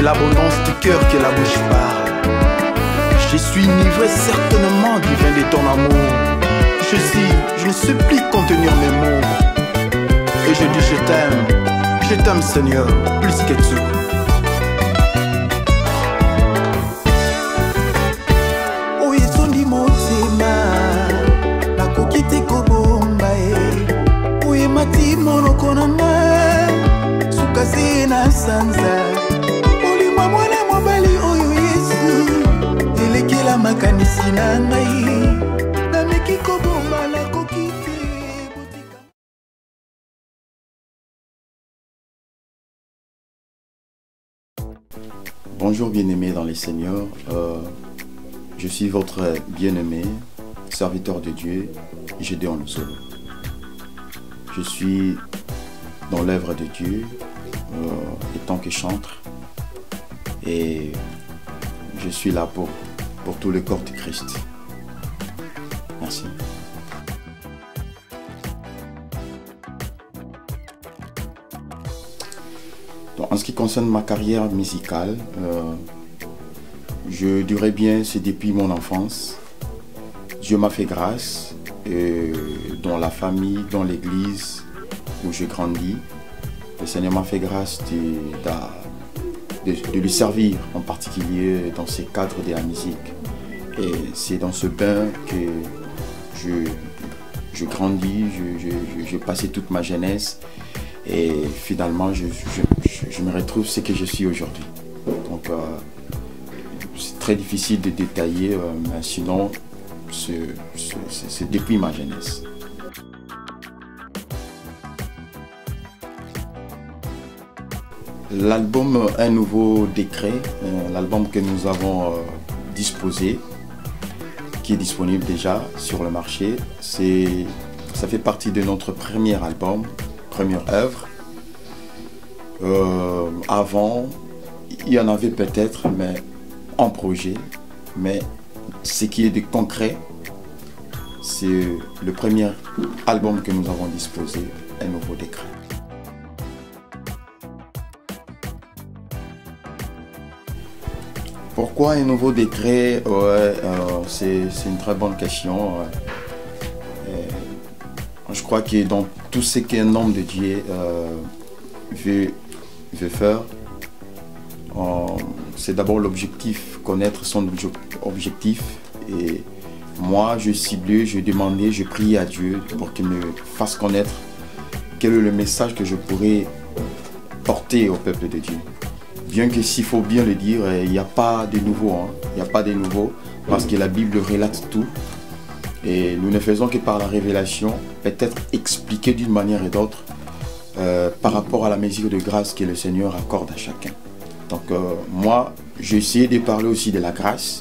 l'abondance du cœur que la bouche parle. Je suis enivré certainement du vin de ton amour. Je ne sais plus contenir mes mots. Et je dis je t'aime Seigneur, plus que tout. Mati monokonanga sukazina sanza olima mwana mobali oyo Yesu elekela makanisi na ngai nameki kobomba na kokite. Bonjour bien-aimés dans les Seigneurs, je suis votre bien-aimé, serviteur de Dieu, Gédéon Lusolo. Je suis dans l'œuvre de Dieu, étant que chantre, et je suis là pour tout le corps de Christ. Merci. Donc, en ce qui concerne ma carrière musicale, je dirais bien c'est depuis mon enfance. Dieu m'a fait grâce. Dans la famille, dans l'église où je grandis, le Seigneur m'a fait grâce de lui servir, en particulier dans ce cadre de la musique. Et c'est dans ce bain que je grandis, je passais toute ma jeunesse et finalement je me retrouve ce que je suis aujourd'hui. Donc c'est très difficile de détailler, mais sinon c'est depuis ma jeunesse. L'album Un Nouveau Décret, l'album que nous avons disposé, qui est disponible déjà sur le marché, ça fait partie de notre premier album, première œuvre. Avant, il y en avait peut-être, mais en projet, mais ce qui est de concret, c'est le premier album que nous avons disposé, Un Nouveau Décret. Pourquoi Un Nouveau Décret? C'est une très bonne question. Je crois que dans tout ce qu'un homme de Dieu veut faire, c'est d'abord l'objectif, connaître son objectif. Et moi, je ciblais, je demandais, je priais à Dieu pour qu'il me fasse connaître quel est le message que je pourrais porter au peuple de Dieu. Bien que, s'il faut bien le dire, il n'y a pas de nouveau, il n'y a pas de nouveau, parce que la Bible relate tout. Et nous ne faisons que par la révélation, peut-être expliquer d'une manière et d'autre par rapport à la mesure de grâce que le Seigneur accorde à chacun. Donc moi, j'ai essayé de parler aussi de la grâce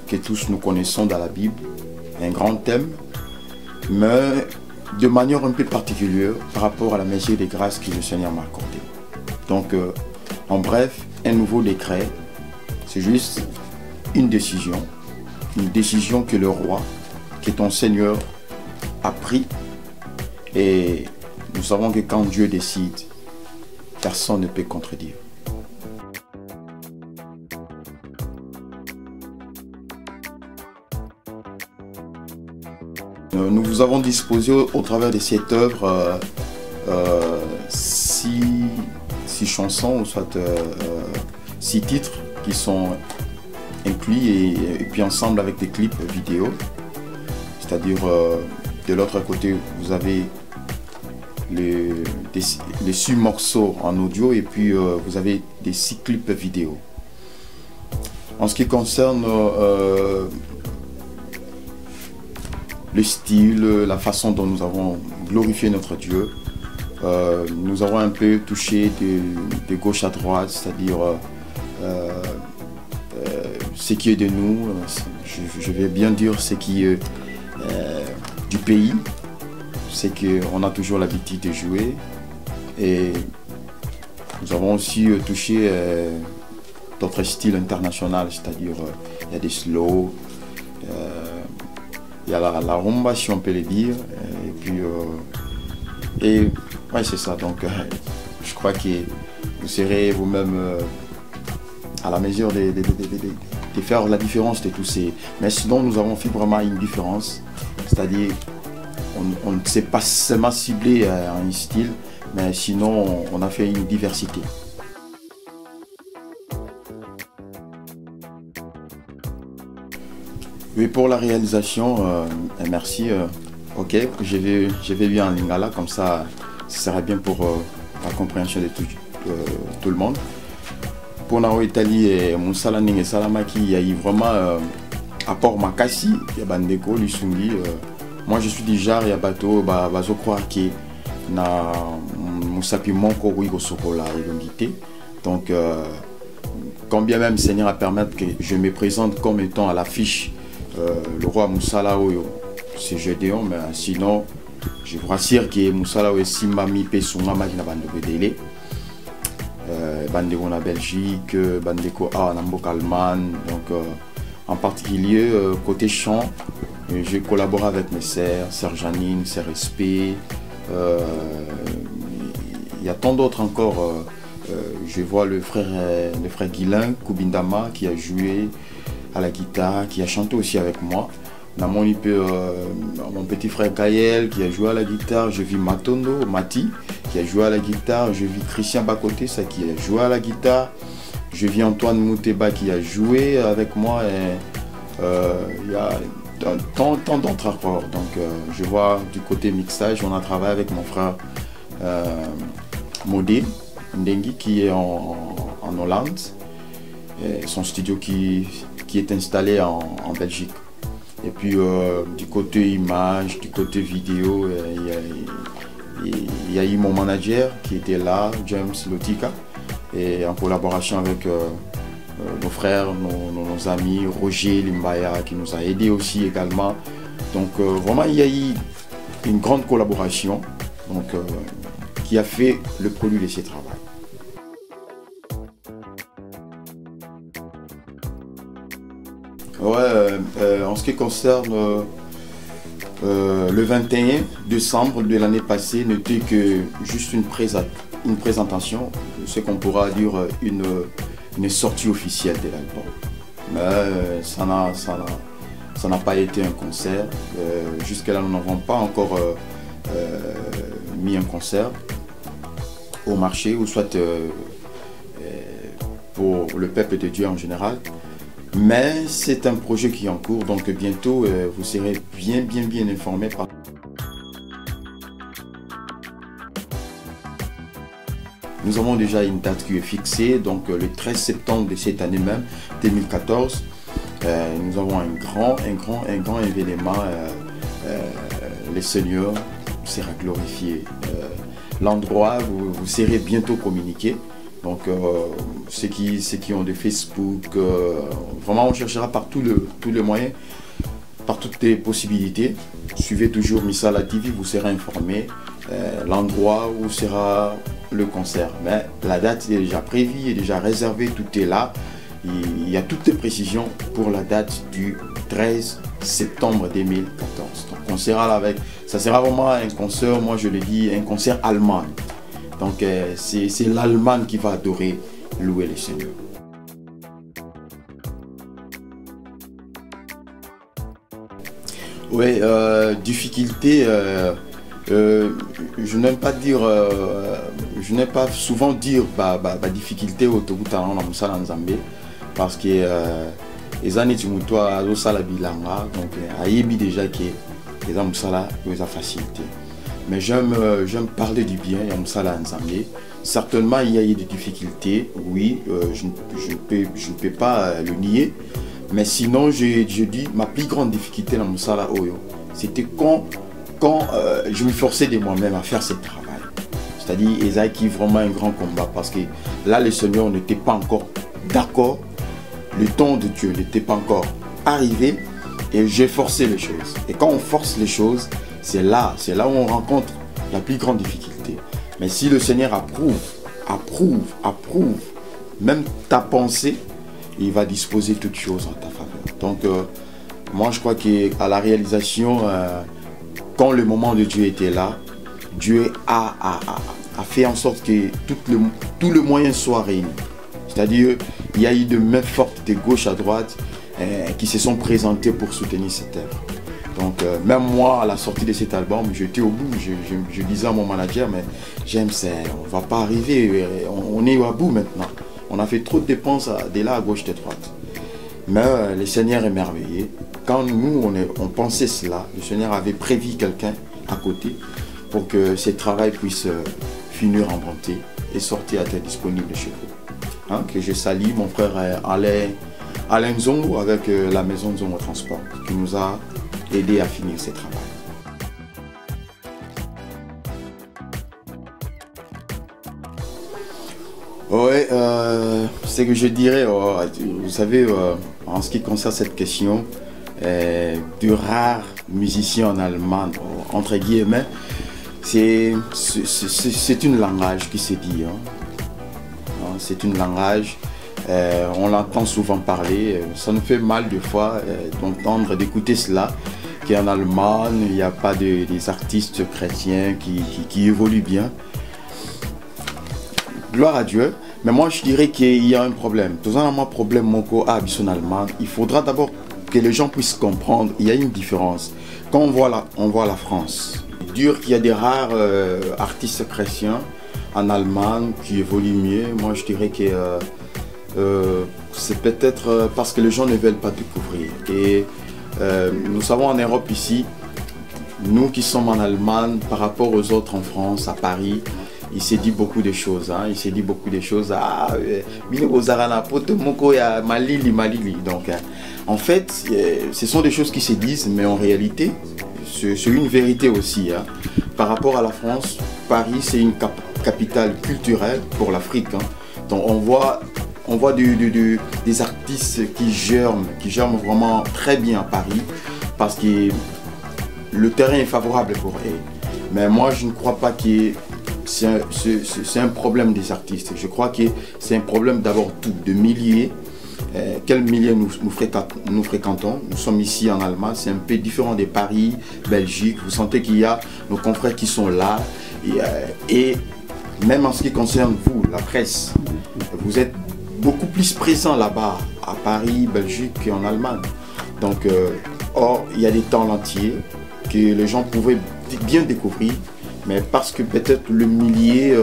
que tous nous connaissons dans la Bible, un grand thème, mais de manière un peu particulière par rapport à la mesure de grâce que le Seigneur m'a accordée. Donc en bref, Un Nouveau Décret, c'est juste une décision que le roi, que ton Seigneur a pris. Et nous savons que quand Dieu décide, personne ne peut contredire. Nous vous avons disposé au travers de cette œuvre 6 chansons, ou soit 6 titres qui sont inclus et puis ensemble avec des clips vidéo. C'est-à-dire de l'autre côté vous avez les 6 morceaux en audio et puis vous avez des 6 clips vidéo. En ce qui concerne le style, la façon dont nous avons glorifié notre Dieu, nous avons un peu touché de gauche à droite, c'est-à-dire ce qui est de nous, je vais bien dire ce qui est du pays, c'est qu'on a toujours l'habitude de jouer, et nous avons aussi touché d'autres styles internationaux, c'est-à-dire il y a des slow, il y a la rumba si on peut le dire, et puis ouais, c'est ça. Donc je crois que vous serez vous-même à la mesure de faire la différence de tous ces... Mais sinon, nous avons fait vraiment une différence. C'est-à-dire, on ne s'est pas seulement ciblé à un style, mais sinon, on a fait une diversité. Oui, pour la réalisation, merci. Ok, je vais lire en lingala, comme ça, ce sera bien pour la compréhension de tout le monde. Pour la Italie et Moussala Ning et Salamaki, il y a eu vraiment apport Makassi, il y a Bandeko, Lusungi. Moi je suis déjà, il y a bateau, je crois que na Moussapi Monko Wigo Sokola et l'unité. Donc, quand bien même Seigneur a permis que je me présente comme étant à l'affiche le roi Moussala Oyo, c'est Gédéon, mais sinon, je vous rassure que Moussala Oyo Simami Pesunga Magina Bandeko. Bandeko en Belgique, Bandeko en Nambokalman, donc en particulier côté chant, je collabore avec mes sœurs, sœur Janine, sœur SP, il y a tant d'autres encore, je vois le frère Guilin, Koubindama qui a joué à la guitare, qui a chanté aussi avec moi. Mon petit frère Gaël qui a joué à la guitare, je vis Matondo, Mati qui a joué à la guitare, je vis Christian Bakoté, ça qui a joué à la guitare, je vis Antoine Mouteba qui a joué avec moi et il y a tant d'autres accords. Donc je vois du côté mixage, on a travaillé avec mon frère Modé Ndengi qui est en Hollande, et son studio qui est installé en Belgique. Et puis du côté image, du côté vidéo, il y a eu mon manager qui était là, James Lotika, et en collaboration avec nos frères, nos amis, Roger Limbaya qui nous a aidés aussi également. Donc vraiment il y a eu une grande collaboration donc, qui a fait le produit de ce travail. Ouais, en ce qui concerne le 21 décembre de l'année passée, n'était que juste une présentation, ce qu'on pourra dire une sortie officielle de l'album. Mais ça n'a pas été un concert. Jusqu'à là, nous n'avons pas encore mis un concert au marché, ou soit pour le peuple de Dieu en général. Mais c'est un projet qui est en cours, donc bientôt vous serez bien informés par... Nous avons déjà une date qui est fixée, donc le 13 septembre de cette année même, 2014. Nous avons un grand événement. Le Seigneur sera glorifié. L'endroit, vous serez bientôt communiqué. Donc ceux qui ont des Facebook, vraiment on cherchera par tous les moyens, par toutes les possibilités. Suivez toujours Missala TV, vous serez informé l'endroit où sera le concert. Mais la date est déjà prévue, est déjà réservée, tout est là. Il y a toutes les précisions pour la date du 13 septembre 2014. Donc on sera là avec, ça sera vraiment un concert, moi je le dis, un concert allemand. Donc c'est l'Allemagne qui va adorer, louer le Seigneur. Oui, difficulté, je n'aime pas dire, je n'aime pas souvent dire difficulté au Togoutana dans Moussala Nzambé, parce que les années tu moutois à Sala Bilanga, donc aïebi déjà que les Moussala ont facilité. Mais j'aime parler du bien à Moussala Nzambé. Certainement il y a eu des difficultés, oui, je ne peux pas le nier. Mais sinon je dis ma plus grande difficulté dans Moussala Oyo, c'était quand je me forçais de moi-même à faire ce travail. C'est-à-dire il y a eu vraiment un grand combat, parce que là le Seigneur n'était pas encore d'accord, le temps de Dieu n'était pas encore arrivé, et j'ai forcé les choses. Et quand on force les choses, c'est là où on rencontre la plus grande difficulté. Mais si le Seigneur approuve même ta pensée, il va disposer toutes choses en ta faveur. Donc moi je crois qu'à la réalisation, quand le moment de Dieu était là, Dieu a fait en sorte que tout le moyen soit réuni. C'est-à-dire, il y a eu de mains fortes de gauche à droite qui se sont présentées pour soutenir cette œuvre. Donc, même moi, à la sortie de cet album, j'étais au bout. Je disais à mon manager, mais James, on ne va pas arriver, on est à bout maintenant. On a fait trop de dépenses de là à gauche, de droite. Mais le Seigneur est merveilleux. Quand nous, on pensait cela, le Seigneur avait prévu quelqu'un à côté pour que ce travail puisse finir en bonté et sortir à être disponible chez vous. Hein, que je salue mon frère Alain Zongo avec la maison Zongo Transport qui nous a aidé à finir ce travail. Oui, ce que je dirais, vous savez, en ce qui concerne cette question, de rares musiciens en allemand, entre guillemets, c'est une langage qui se dit. Hein. C'est une langage, on l'entend souvent parler, ça nous fait mal des fois d'entendre, d'écouter cela, qu'en Allemagne, il n'y a pas des artistes chrétiens qui évoluent bien. Gloire à Dieu, mais moi je dirais qu'il y a un problème. Tout un problème moko à en Allemagne. Il faudra d'abord que les gens puissent comprendre. Il y a une différence. Quand on voit la France, dire qu'il y a des rares artistes chrétiens en Allemagne qui évoluent mieux. Moi je dirais que c'est peut-être parce que les gens ne veulent pas découvrir. Et nous savons en Europe ici, nous qui sommes en Allemagne par rapport aux autres en France, à Paris, il s'est dit beaucoup de choses. Hein. Il s'est dit beaucoup de choses. Donc, en fait, ce sont des choses qui se disent, mais en réalité, c'est une vérité aussi. Hein. Par rapport à la France, Paris, c'est une capitale culturelle pour l'Afrique. Hein. Donc, on voit des artistes qui germent vraiment très bien à Paris, parce que le terrain est favorable pour eux. Mais moi, je ne crois pas que c'est un problème des artistes. Je crois que c'est un problème d'abord tout, de milliers. Quels milliers nous fréquentons? Nous sommes ici en Allemagne, c'est un peu différent de Paris, Belgique. Vous sentez qu'il y a nos confrères qui sont là. Et même en ce qui concerne vous, la presse, vous êtes beaucoup plus présent là-bas, à Paris, Belgique qu'en Allemagne. Donc, or, il y a des talentiers que les gens pouvaient bien découvrir. Mais parce que peut-être le millier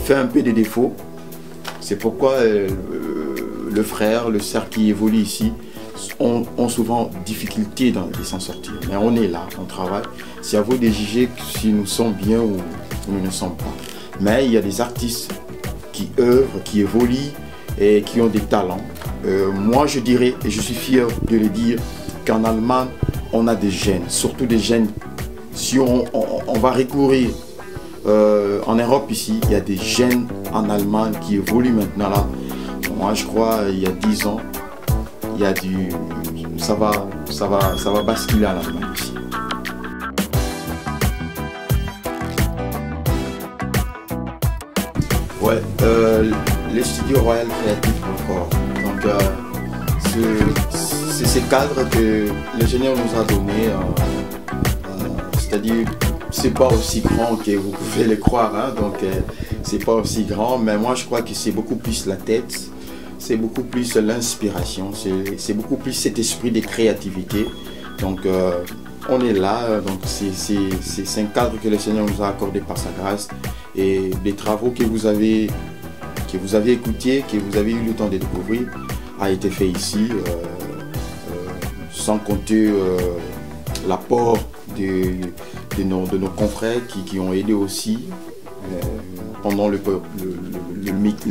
fait un peu de défauts, c'est pourquoi le frère, le cercle qui évolue ici, ont souvent difficulté de s'en sortir. Mais on est là, on travaille. C'est à vous de juger si nous sommes bien ou nous ne sommes pas. Mais il y a des artistes qui œuvrent, qui évoluent et qui ont des talents. Moi je dirais, et je suis fier de le dire, qu'en Allemagne, on a des gènes, surtout des gènes. Si on va recourir en Europe ici, il y a des jeunes en Allemagne qui évoluent maintenant là. Moi je crois il y a 10 ans, il y a ça va basculer en Allemagne ici. Ouais, les studios Royal Creative encore. Donc c'est ces cadres que l'ingénieur nous a donné. C'est-à-dire, c'est pas aussi grand que vous pouvez le croire, hein? Donc c'est pas aussi grand, mais moi je crois que c'est beaucoup plus la tête, c'est beaucoup plus l'inspiration, c'est beaucoup plus cet esprit de créativité. Donc on est là, donc c'est un cadre que le Seigneur nous a accordé par sa grâce, et des travaux que vous avez écoutés, que vous avez eu le temps de découvrir, a été fait ici, sans compter l'apport de nos confrères qui ont aidé aussi pendant le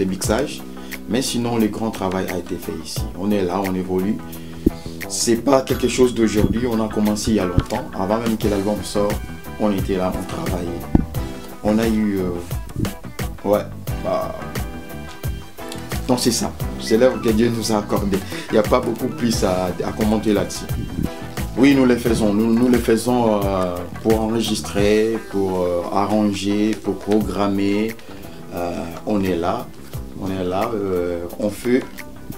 mixage. Mais sinon, le grand travail a été fait ici. On est là, on évolue. C'est pas quelque chose d'aujourd'hui, on a commencé il y a longtemps. Avant même que l'album sorte, on était là, on travaillait. On a eu... donc c'est ça, c'est l'œuvre que Dieu nous a accordée. Il n'y a pas beaucoup plus à commenter là-dessus. Oui, nous le faisons. Nous le faisons pour enregistrer, pour arranger, pour programmer. On est là. On fait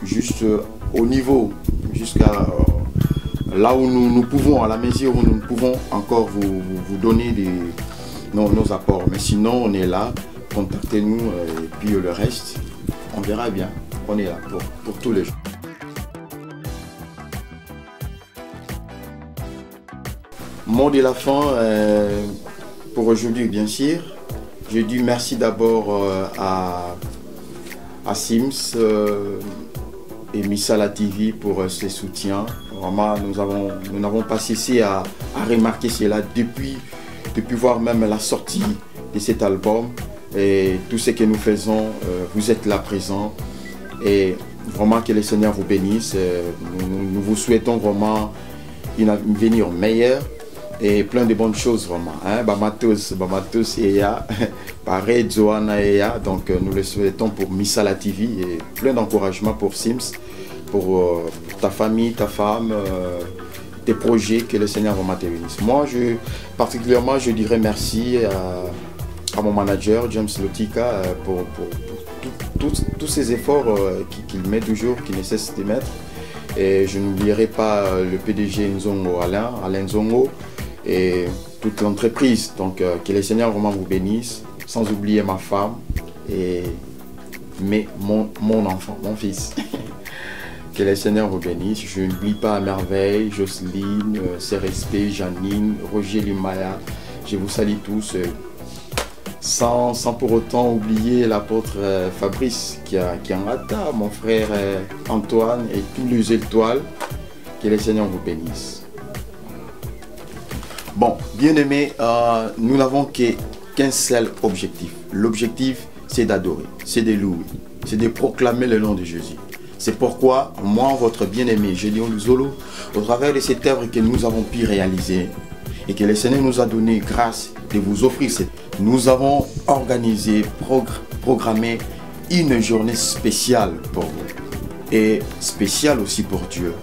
juste au niveau, jusqu'à là où nous pouvons, à la mesure où nous pouvons encore vous donner nos apports. Mais sinon, on est là. Contactez-nous et puis le reste, on verra bien. On est là pour tous les jours. Mot de la fin pour aujourd'hui, bien sûr. Je dis merci d'abord à Sims et Missala TV pour ses soutiens. Vraiment, nous n'avons pas cessé à remarquer cela depuis voir même la sortie de cet album. Et tout ce que nous faisons, vous êtes là présents. Et vraiment que le Seigneur vous bénisse. Nous vous souhaitons vraiment une avenir meilleur. Et plein de bonnes choses vraiment. Bamatos et ya, pareil, Johanna et ya. Donc nous le souhaitons pour Missala TV et plein d'encouragement pour Sims, pour ta famille, ta femme, tes projets, que le Seigneur vraiment te bénisse. Moi, particulièrement, je dirais merci à mon manager, James Lotika, pour tous ces efforts qu'il met toujours, qu'il ne cesse de mettre. Et je n'oublierai pas le PDG Nzongo, Alain Nzongo, et toute l'entreprise. Donc que le Seigneur vraiment vous bénisse, sans oublier ma femme et mon enfant, mon fils. Que le Seigneur vous bénisse. Je n'oublie pas à merveille Jocelyne, ses respects, Janine, Roger Limaya. Je vous salue tous, sans pour autant oublier l'apôtre Fabrice qui est en Rata, mon frère Antoine et tous les étoiles. Que le Seigneur vous bénisse. Bon, bien aimés, nous n'avons qu'un seul objectif. L'objectif, c'est d'adorer, c'est de louer, c'est de proclamer le nom de Jésus. C'est pourquoi, moi, votre bien-aimé Gédéon Luzolo, au travers de cette œuvre que nous avons pu réaliser et que le Seigneur nous a donné grâce de vous offrir, nous avons organisé, programmé une journée spéciale pour vous et spéciale aussi pour Dieu.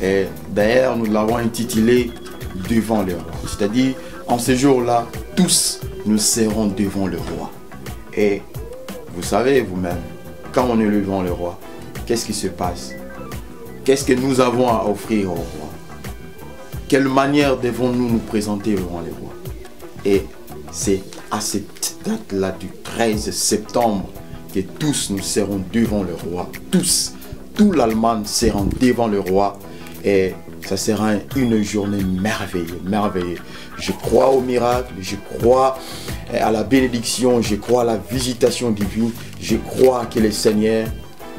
Et d'ailleurs, nous l'avons intitulé devant le roi. C'est-à-dire, en ce jour-là, tous nous serons devant le roi. Et vous savez vous-même, quand on est devant le roi, qu'est-ce qui se passe? Qu'est-ce que nous avons à offrir au roi? Quelle manière devons-nous nous présenter devant le roi? Et c'est à cette date-là du 13 septembre que tous nous serons devant le roi. Tous, tout l'Allemagne seront devant le roi. Et ça sera une journée merveilleuse. Je crois au miracle, je crois à la bénédiction, je crois à la visitation divine, je crois que le Seigneur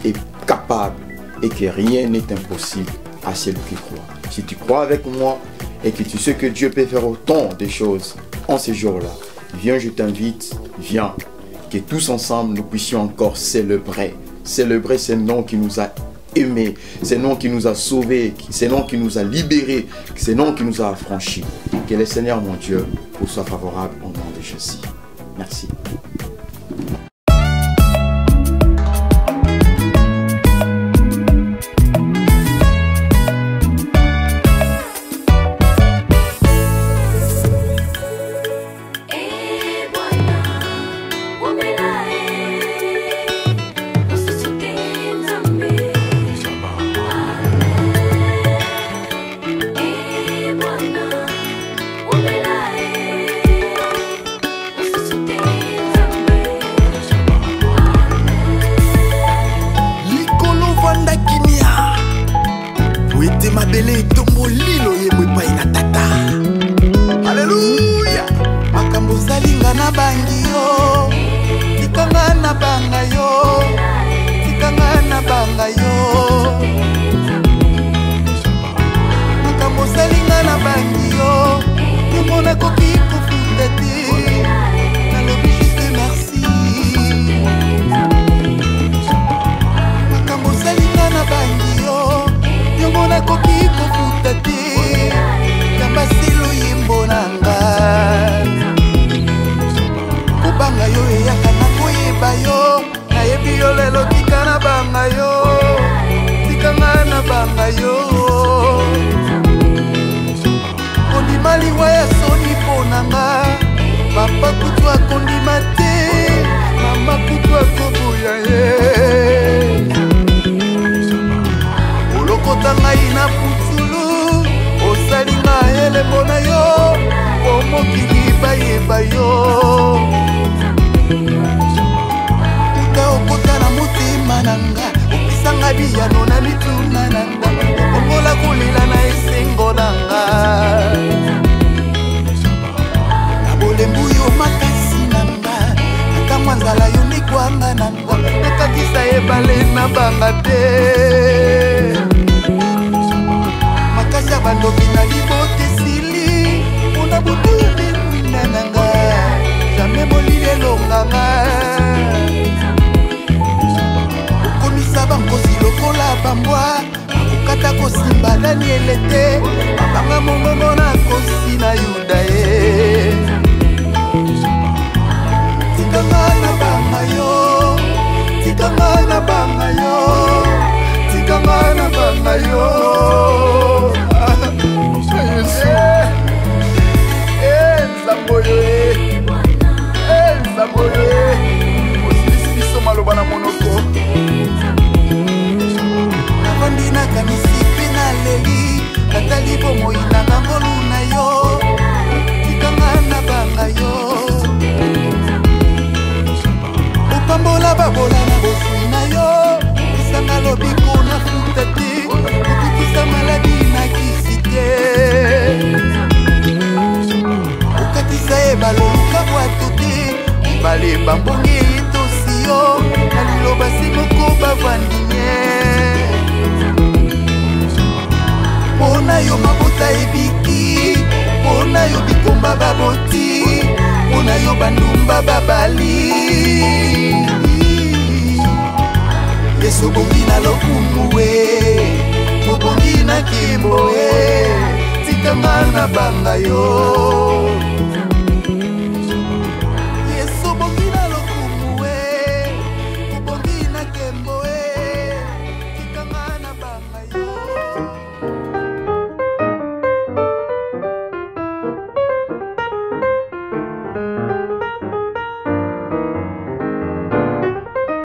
est capable et que rien n'est impossible à celui qui croit. Si tu crois avec moi et que tu sais que Dieu peut faire autant de choses en ce jour-là, viens, je t'invite, viens, que tous ensemble nous puissions encore célébrer ce nom qui nous a aimé, ce nom qui nous a sauvés, ce nom qui nous a libérés, ce nom qui nous a affranchis. Que le Seigneur mon Dieu vous soit favorable au nom de Jésus. Merci. Umelae, nzala yo nikwanga nanga nakatisa ebale na banga te makasi ya bandoki na libote esili mpona butu bemwina nanga jamai molili elonganga okomisa bankosi lokola bambwa akokata kosimba daniele te babanga mongongo na kosi na yuda ye tikanga na banga yo tikanga na banga yo tikanga na banga yo biso maloba na monoko navandi nakanisi mpe naleli natali bomoi nanga ngolu na yo tikanga na banga yo opambola babola na boswi na yo esanga lobiko na futa te okokisa maladi na kisi te okatisa ebaloluka bwato te ebale bambongi etosi yo na liloba se moko bavandinye mpona yo mabota ebiki mpona yo bikomba baboti mpona yo bandumba babali yesu obongi na lokumu we obongi na kimbo e tikanga na banga yo